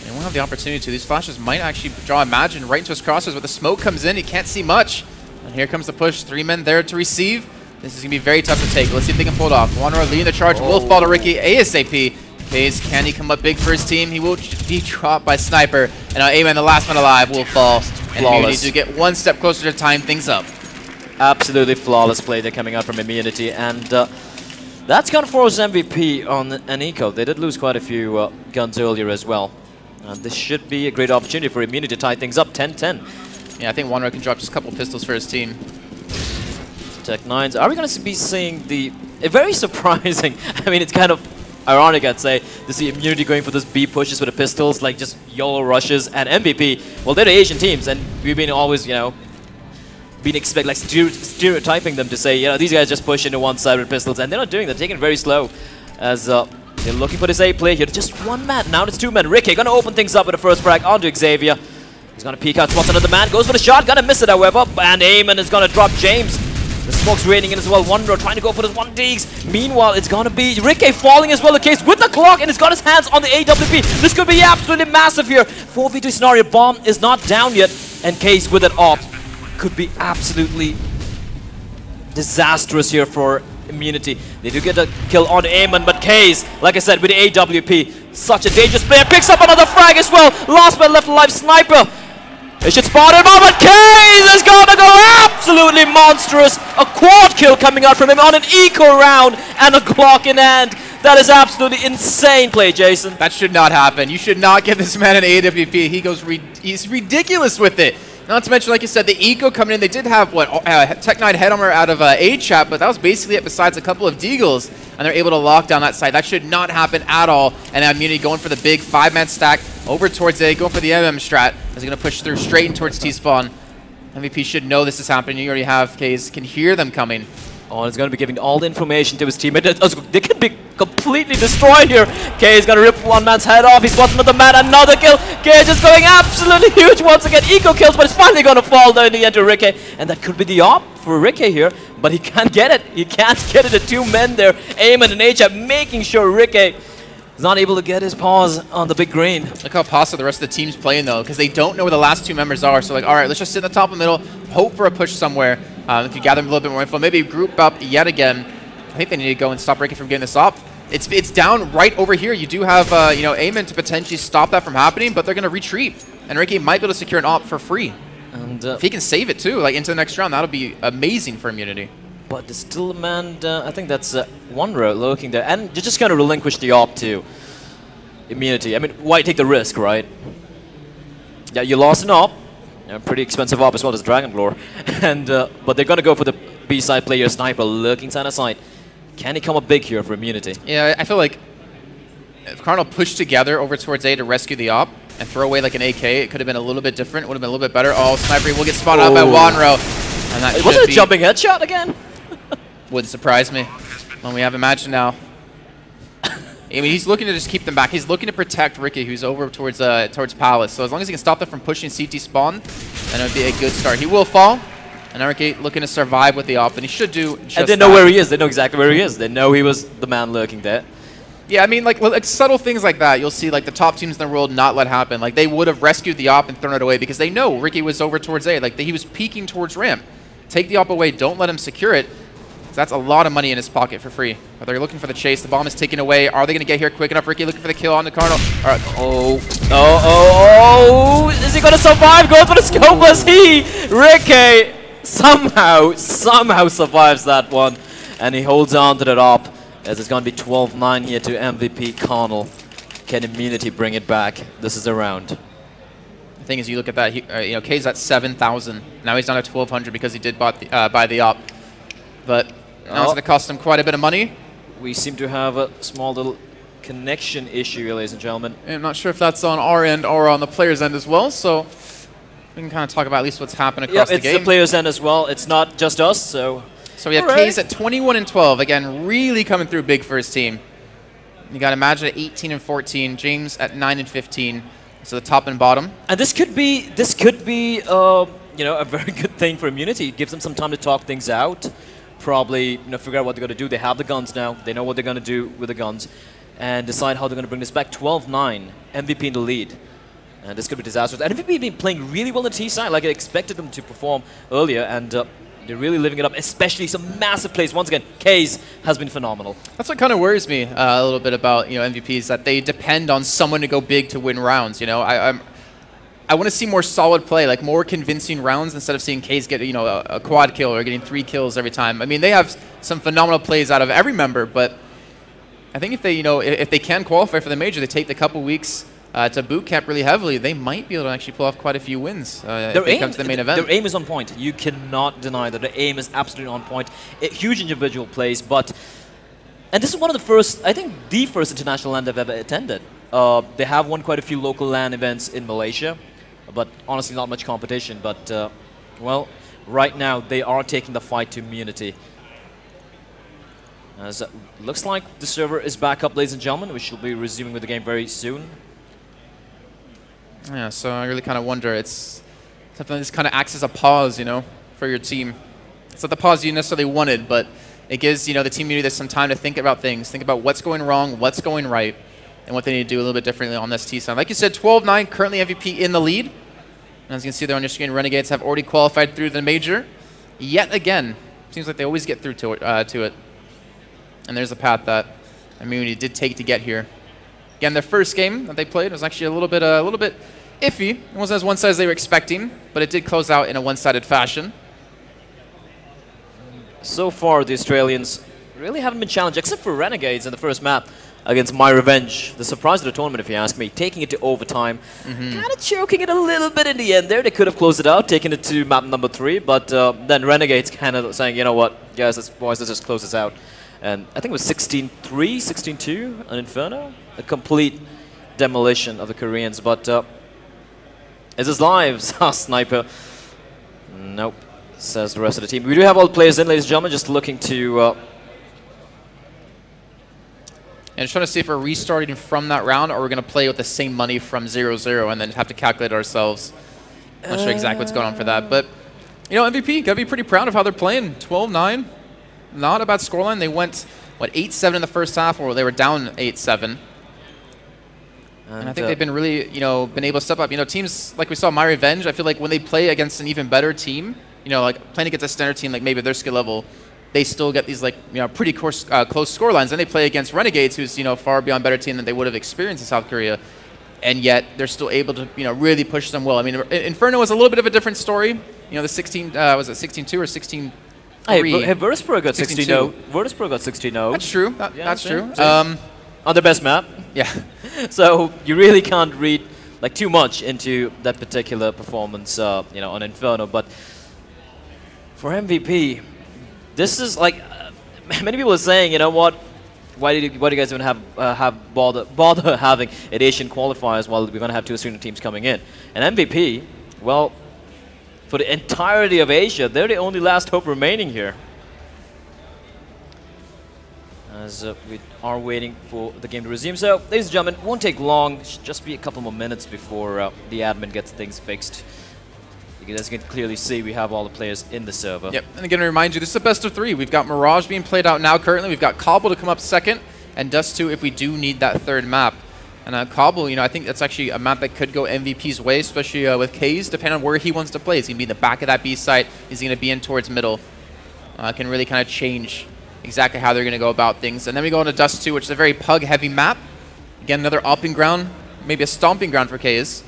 They won't have the opportunity to. These flashes might actually draw Imagine right into his crosses, but the smoke comes in, he can't see much. And here comes the push, 3 men there to receive. This is going to be very tough to take. Let's see if they can pull it off. Wanderer leading the charge, will fall to Ricky ASAP. K's, can he come up big for his team? He will be dropped by Sniper. And now Amen, the last man alive, will fall. And Immunity to get one step closer to tying things up. Absolutely flawless play there coming out from Immunity. And that's going to force MVP on an eco. They did lose quite a few guns earlier as well. This should be a great opportunity for Immunity to tie things up 10-10. Yeah, I think Wanderer can drop just a couple pistols for his team. Tech9s. Are we going to be seeing the... very surprising. I mean, it's kind of ironic, I'd say, to see Immunity going for those B pushes with the pistols, like just YOLO rushes, and MVP. Well, they're the Asian teams, and we've been always, you know, stereotyping them to say, you know, these guys just push into one side with pistols, and they're not doing that. They're taking it very slow as they're looking for this A play here. Just one man. Now it's 2 men. Ricky gonna open things up with the first frag onto Xavier. He's gonna peek out, spots another man, goes for the shot, gonna miss it however, and Eamon is gonna drop James. The smoke's raining in as well. Wanderer trying to go for this 1Ds. Meanwhile, it's gonna be Ricky falling as well, the Case with the clock, and he's got his hands on the AWP. This could be absolutely massive here. 4v2 scenario. Bomb is not down yet, and Case with an AWP could be absolutely disastrous here for Immunity. They do get a kill on Eamon, but Case, like I said, with the AWP, such a dangerous player, picks up another frag as well. Last man left alive, Sniper. They should spot him, but Case is gonna go absolutely monstrous. A quad kill coming out from him on an eco round and a Glock in hand. That is absolutely insane play, Jason. That should not happen. You should not give this man an AWP. He's ridiculous with it. Not to mention, like you said, the eco coming in. They did have, what, Tech9 head armor out of A-Chap, but that was basically it besides a couple of Deagles, and they're able to lock down that side. That should not happen at all. And now Immunity going for the big 5-man stack over towards A, going for the MM strat. Is going to push through straight in towards T-spawn. MVP should know this is happening. You already have K's, can hear them coming. Oh, he's going to be giving all the information to his teammate. They can be completely destroyed here. K is going to rip one man's head off. He spots another man, another kill. K just going absolutely huge once again. Eco kills, but it's finally going to fall down in the end to Ricky. And that could be the op for Ricky here, but he can't get it. He can't get it. The 2 men there, Eamon and H, making sure Ricky is not able to get his paws on the big green. Look how passive the rest of the team's playing, though, because they don't know where the last 2 members are. So, like, all right, let's just sit in the top and middle, hope for a push somewhere. If you gather a little bit more info, maybe group up yet again. I think they need to go and stop Ricky from getting this up. It's down right over here. You do have, you know, Eamon to potentially stop that from happening, but they're going to retreat. And Ricky might be able to secure an op for free. And if he can save it, too, like into the next round, that'll be amazing for Immunity. But there's still a man, I think that's Wanderer lurking there. And you're just going to relinquish the op to Immunity. I mean, why take the risk, right? Yeah, you lost an op. Pretty expensive op as well as Dragon Lore. And but they're going to go for the B-side player, Sniper, lurking side of side. Can he come up big here for Immunity? Yeah, I feel like if Karnal pushed together over towards A to rescue the op and throw away like an AK, it could have been a little bit different. It would have been a little bit better. Oh, Sniper will get spotted out by Wanro. And that was it a jumping headshot again? Wouldn't surprise me. When we have Imagine now. I mean, he's looking to just keep them back. He's looking to protect Ricky, who's over towards Palace. So as long as he can stop them from pushing CT spawn, then it would be a good start. He will fall. And Ricky looking to survive with the op, and he should do just And they know where he is. They know exactly where he is. They know he was the man lurking there. Yeah, I mean, like subtle things like that. You'll see like the top teams in the world not let happen. Like they would have rescued the op and thrown it away because they know Ricky was over towards A. Like he was peeking towards ramp. Take the op away. Don't let him secure it. That's a lot of money in his pocket for free. But they're looking for the chase. The bomb is taken away. Are they going to get here quick enough? Ricky looking for the kill on the Karnal. All right. Oh. Is he going to survive? Go for the scope as Ricky somehow survives that one. And he holds on to that op as it's going to be 12-9 here to MVP.Karnal. Can Immunity bring it back? This is a round. The thing is, you look at that, K's at 7,000. Now he's down at 1,200 because he did buy the op. But now it's going to cost him quite a bit of money. We seem to have a small little connection issue, ladies and gentlemen. And I'm not sure if that's on our end or on the player's end as well, so we can kind of talk about at least what's happened across the game. It's the player's end as well. It's not just us, so... So we have K's at 21 and 12. Again, really coming through big for his team. You got Imagine at 18 and 14. James at 9 and 15. So the top and bottom. And this could be a very good thing for Immunity. It gives them some time to talk things out. Probably figure out what they're going to do. They have the guns now. They know what they're going to do with the guns. And decide how they're going to bring this back. 12-9. MVP in the lead. And this could be disastrous. And MVP been playing really well on the T side. Like I expected them to perform earlier. And they're really living it up, especially some massive plays. Once again, K's has been phenomenal. That's what kind of worries me a little bit about MVPs, that they depend on someone to go big to win rounds. I want to see more solid play, like more convincing rounds instead of seeing K's get a quad kill or getting 3 kills every time. I mean, they have some phenomenal plays out of every member, but I think if they if they can qualify for the major, they take the couple weeks to boot camp really heavily, they might be able to actually pull off quite a few wins if they come to the main event. Their aim is on point. You cannot deny that their aim is absolutely on point. Huge individual plays, and this is one of the first, I think the first international LAN they've ever attended. They have won quite a few local LAN events in Malaysia, but honestly not much competition. But, well, right now they are taking the fight to Immunity. As looks like the server is back up, ladies and gentlemen. We should be resuming with the game very soon. Yeah, so I really kind of wonder. It's something that just kind of acts as a pause, for your team. It's not the pause you necessarily wanted, but it gives, the team community some time to think about things, think about what's going wrong, what's going right, and what they need to do a little bit differently on this T-side. Like you said, 12-9, currently MVP in the lead. And as you can see there on your screen, Renegades have already qualified through the major. Yet again, seems like they always get through to it. And there's a path that Immunity did take to get here. Again, their first game that they played was actually a little bit iffy. It wasn't as one-sided as they were expecting, but it did close out in a one-sided fashion. So far, the Australians really haven't been challenged, except for Renegades in the first map against My Revenge. The surprise of the tournament, if you ask me, taking it to overtime. Kind of choking it a little bit in the end there. They could have closed it out, taking it to map number 3, but then Renegades kind of saying, you know what, guys, boys, let's just close this out. And I think it was 16-3, 16-2 on Inferno. A complete demolition of the Koreans. But is this live? Sniper. Nope, says the rest of the team. We do have all the players in, ladies and gentlemen, just looking to... And just trying to see if we're restarting from that round or we're going to play with the same money from 0-0 and then have to calculate ourselves. I'm not sure exactly what's going on for that. But, MVP, got to be pretty proud of how they're playing. 12-9. Not a bad scoreline. They went, 8-7 in the first half, or they were down 8-7. And I think they've been really, been able to step up. Teams like we saw My Revenge, I feel like when they play against an even better team, like playing against a standard team, like maybe their skill level, they still get these pretty close scorelines. Then they play against Renegades, who's far beyond better team than they would have experienced in South Korea, and yet they're still able to really push them well. I mean, Inferno was a little bit of a different story. The 16 was it 16-2 or 16? Hey, Virtus.pro got 16-0. Virtus.pro got 16-0. That's true. That's true. On their best map. Yeah. So you really can't read too much into that particular performance, on Inferno. But for MVP, this is many people are saying, what? Why do you guys even have bother having an Asian qualifiers while we're going to have 2 Australian teams coming in? And MVP, well, for the entirety of Asia, they're the only last hope remaining here. As we are waiting for the game to resume. So, ladies and gentlemen, it won't take long. It should just be a couple more minutes before the admin gets things fixed. Because as you can clearly see, we have all the players in the server. Yep, and again, to remind you, this is a best of 3. We've got Mirage being played out now currently. We've got Cobble to come up second. and Dust 2 if we do need that third map. And Cobble, you know, I think that's actually a map that could go MVP's way, especially with Kaze, depending on where he wants to play. Is he going to be in the back of that B site? Is he going to be in towards middle? Can really kind of change exactly how they're going to go about things. And then we go into Dust 2, which is a very pug-heavy map. Again, another upping ground, maybe a stomping ground for Kaze.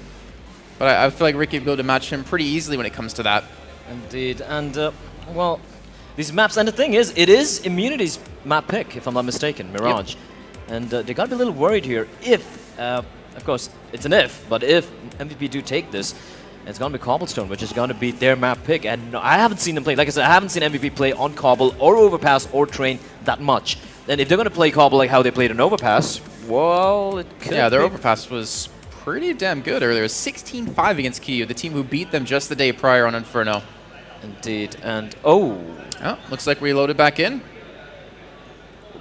But I feel like Ricky will be able to match him pretty easily when it comes to that. Indeed. And, well, these maps, and the thing is, it is Immunity's map pick, if I'm not mistaken, Mirage. Yep. And they got to be a little worried here if, of course, it's an if, but if MVP do take this, it's going to be Cobblestone, which is going to be their map pick. And no, I haven't seen them play. Like I said, I haven't seen MVP play on Cobble or Overpass or Train that much. And if they're going to play Cobble like how they played on Overpass, well, it could Yeah, their Overpass was pretty damn good earlier. 16-5 against Kyiv, the team who beat them just the day prior on Inferno. Indeed. And, oh, looks like we loaded back in.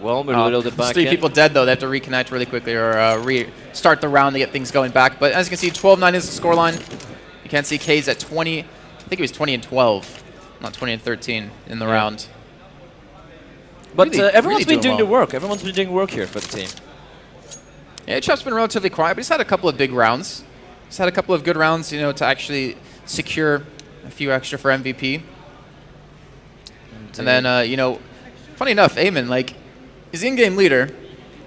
Well, we loaded back in. 3 people dead, though. They have to reconnect really quickly or restart the round to get things going back. But as you can see, 12-9 is the scoreline. You can see Kaze at 20. I think he was 20-12, not 20-13 in the round. But really, everyone's really been doing the work. Everyone's been doing work here for the team. Yeah, Chop's been relatively quiet, but he's had a couple of big rounds. He's had a couple of good rounds, you know, to actually secure a few extra for MVP. And then, you know, funny enough, Eamon, like, he's the in-game leader.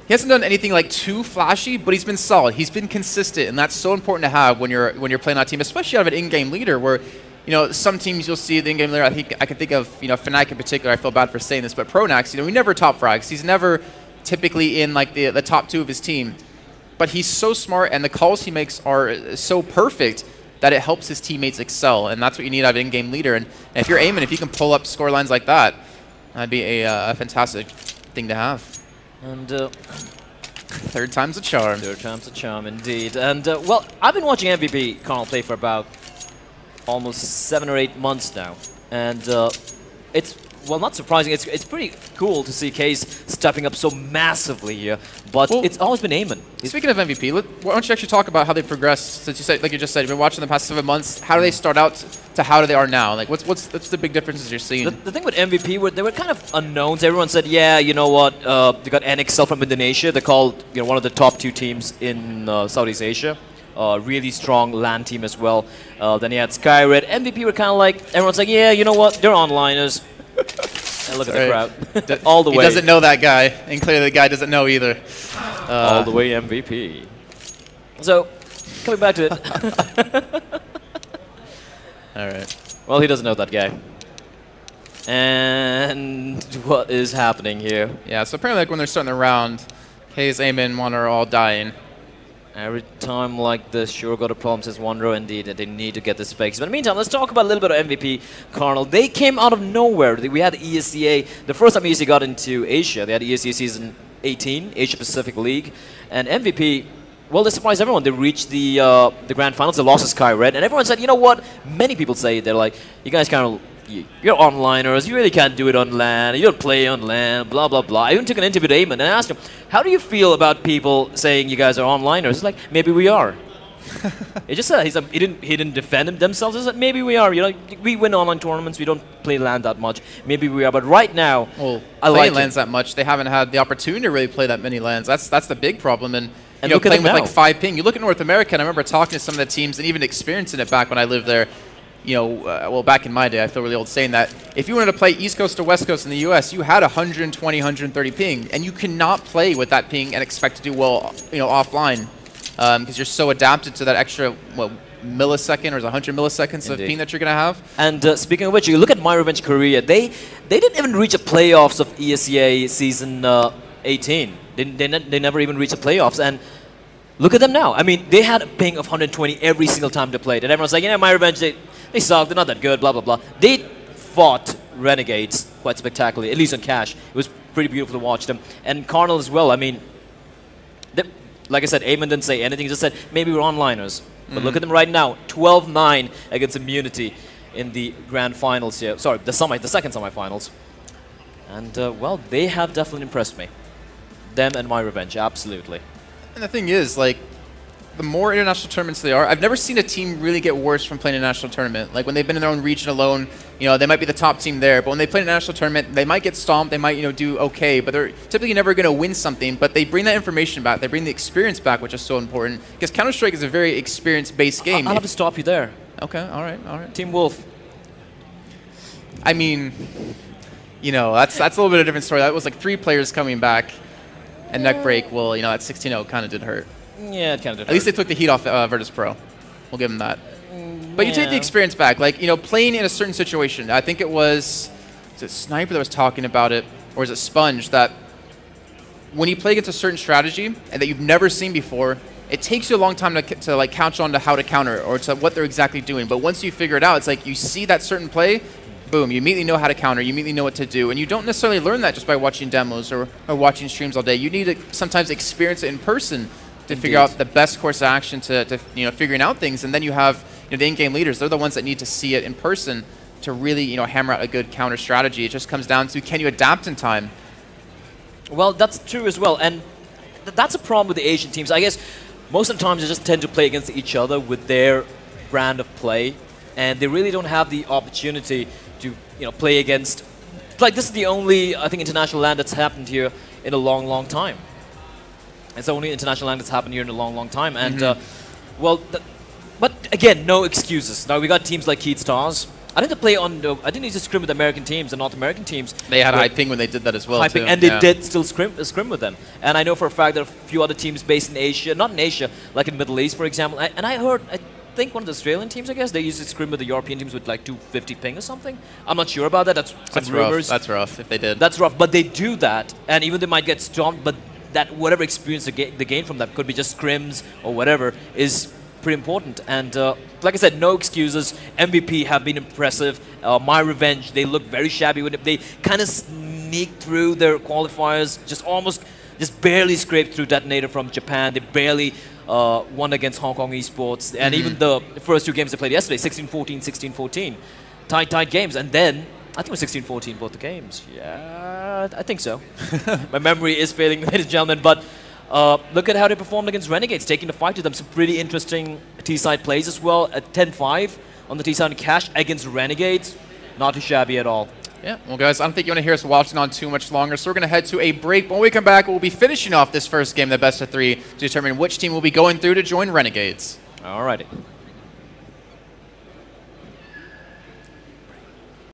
He hasn't done anything like too flashy, but he's been solid. He's been consistent, and that's so important to have when you're playing that team, especially out of an in-game leader. Where, you know, some teams you'll see the in-game leader. I can think of, you know, Fnatic in particular. I feel bad for saying this, but Pronax, you know, he never top frags. He's never typically in like the top 2 of his team, but he's so smart, and the calls he makes are so perfect that it helps his teammates excel, and that's what you need out of an in-game leader. And if you're Eamon, if you can pull up score lines like that, that'd be a fantastic thing to have. And third time's a charm. Third time's a charm, indeed. And, well, I've been watching MVP.Karnal play for about almost 7 or 8 months now. And it's, well, not surprising. It's pretty cool to see Kaze stepping up so massively here. But well, it's always been Eamon. Speaking of MVP, why don't you actually talk about how they progressed? Since you said, like you just said, you've been watching the past 7 months. How do they start out to how do they are now? Like, what's the big differences you're seeing? The thing with MVP, they were kind of unknowns. Everyone said, yeah, you know what? They got NXL from Indonesia. They're called, you know, one of the top 2 teams in Southeast Asia. Really strong LAN team as well. Then you had Skyred. MVP were kind of like, everyone's like, yeah, you know what? They're onliners. And look at the crowd. All the way. He doesn't know that guy, and clearly the guy doesn't know either. All the way MVP. So, coming back to it. All right. Well, he doesn't know that guy. And what is happening here? Yeah, so apparently like when they're starting the round, Kaze, Eamon, Wonder are all dying. Every time like this, sure got a problem, says Wonder, indeed, that they need to get this fixed. But in the meantime, let's talk about a little bit of MVP.Karnal. They came out of nowhere. We had ESCA, the first time ESCA got into Asia. They had ESCA Season 18, Asia Pacific League. And MVP, well, they surprised everyone. They reached the grand finals. They lost to SkyRed. And everyone said, you know what? Many people say, they're like, you guys kind of, you're onliners, you really can't do it on LAN, you don't play on LAN, blah, blah, blah. I even took an interview with Eamon and I asked him, how do you feel about people saying you guys are onliners? He's like, maybe we are. He just said, he didn't defend themselves. He said, maybe we are. You know, we win online tournaments, we don't play LAN that much. Maybe we are, but right now, well, I like LANs that much. They haven't had the opportunity to really play that many LANs. That's the big problem. And you know, playing with like 5 ping. You look at North America, and I remember talking to some of the teams and even experiencing it back when I lived there. You know, well, back in my day, I feel really old saying that if you wanted to play East Coast or West Coast in the U.S., you had 120, 130 ping, and you cannot play with that ping and expect to do well, you know, offline, because you're so adapted to that extra, what, millisecond or 100 milliseconds of ping that you're going to have. And speaking of which, you look at My Revenge Korea, they didn't even reach the playoffs of ESCA Season 18. They never even reached the playoffs, and look at them now. I mean, they had a ping of 120 every single time they played, and everyone's like, you know, My Revenge, they suck, they're not that good, blah, blah, blah. They fought Renegades quite spectacularly, at least on Cash. It was pretty beautiful to watch them. And Karnal as well, I mean, like I said, Eamon didn't say anything, he just said, maybe we're onliners. But look at them right now, 12-9 against Immunity in the grand finals here. Sorry, the second semifinals. And, well, they have definitely impressed me. Them and My Revenge, absolutely. And the thing is, like, the more international tournaments they are, I've never seen a team really get worse from playing a national tournament. Like when they've been in their own region alone, you know, they might be the top team there, but when they play in a national tournament, they might get stomped, they might, you know, do okay, but they're typically never going to win something, but they bring that information back, they bring the experience back, which is so important, because Counter-Strike is a very experience-based game. I'll have to stop you there. Okay, all right. Team Wolf. I mean, you know, that's a little bit of a different story. That was like 3 players coming back, and neck break, well, you know, that 16-0 kind of did hurt. Yeah, it kind of did hurt. At least they took the heat off Virtus Pro. We'll give them that. But you take the experience back. Like, you know, playing in a certain situation. I think it was it Sniper that was talking about it, or is it Sponge, that when you play against a certain strategy and that you've never seen before, it takes you a long time to like couch on to how to counter or to what they're exactly doing. But once you figure it out, it's like you see that certain play, boom, you immediately know how to counter, you immediately know what to do. And you don't necessarily learn that just by watching demos or watching streams all day. You need to sometimes experience it in person to figure out the best course of action to you know, figuring out things. And then you have, you know, the in-game leaders. They're the ones that need to see it in person to really, you know, hammer out a good counter strategy. It just comes down to, can you adapt in time? Well, that's true as well. And that's a problem with the Asian teams. I guess most of the times they just tend to play against each other with their brand of play. And they really don't have the opportunity to, you know, play against. Like, this is the only, I think, international LAN that's happened here in a long, long time. It's the only international LAN that's happened here in a long, long time. And, well, but again, no excuses. Now, we got teams like Keith Stars. I didn't play on the, I didn't need to scrim with American teams and North American teams. They had high ping when they did that as well, too. And they did still scrim with them. And I know for a fact that a few other teams based in Asia, not in Asia, like in the Middle East, for example. And I heard, I think one of the Australian teams, I guess, they used to scrim with the European teams with like 250 ping or something. I'm not sure about that. That's some rumors. That's rough if they did. That's rough. But they do that. And even they might get stomped, but that whatever experience they gain from that, could be just scrims or whatever, is pretty important. And like I said, no excuses. MVP have been impressive. My Revenge, they look very shabby with it. They kind of sneaked through their qualifiers, just barely scraped through Detonator from Japan. They barely won against Hong Kong Esports. And even the first 2 games they played yesterday, 16-14, 16-14. Tight games. And then, I think it was 16-14 both the games. Yeah, I think so. My memory is failing, ladies and gentlemen. But look at how they performed against Renegades, taking the fight to them. Some pretty interesting T-side plays as well. At 10-5 on the T-side cash against Renegades. Not too shabby at all. Yeah, well, guys, I don't think you want to hear us watching on too much longer, so we're going to head to a break. When we come back, we'll be finishing off this first game, the best of 3, to determine which team will be going through to join Renegades. All righty.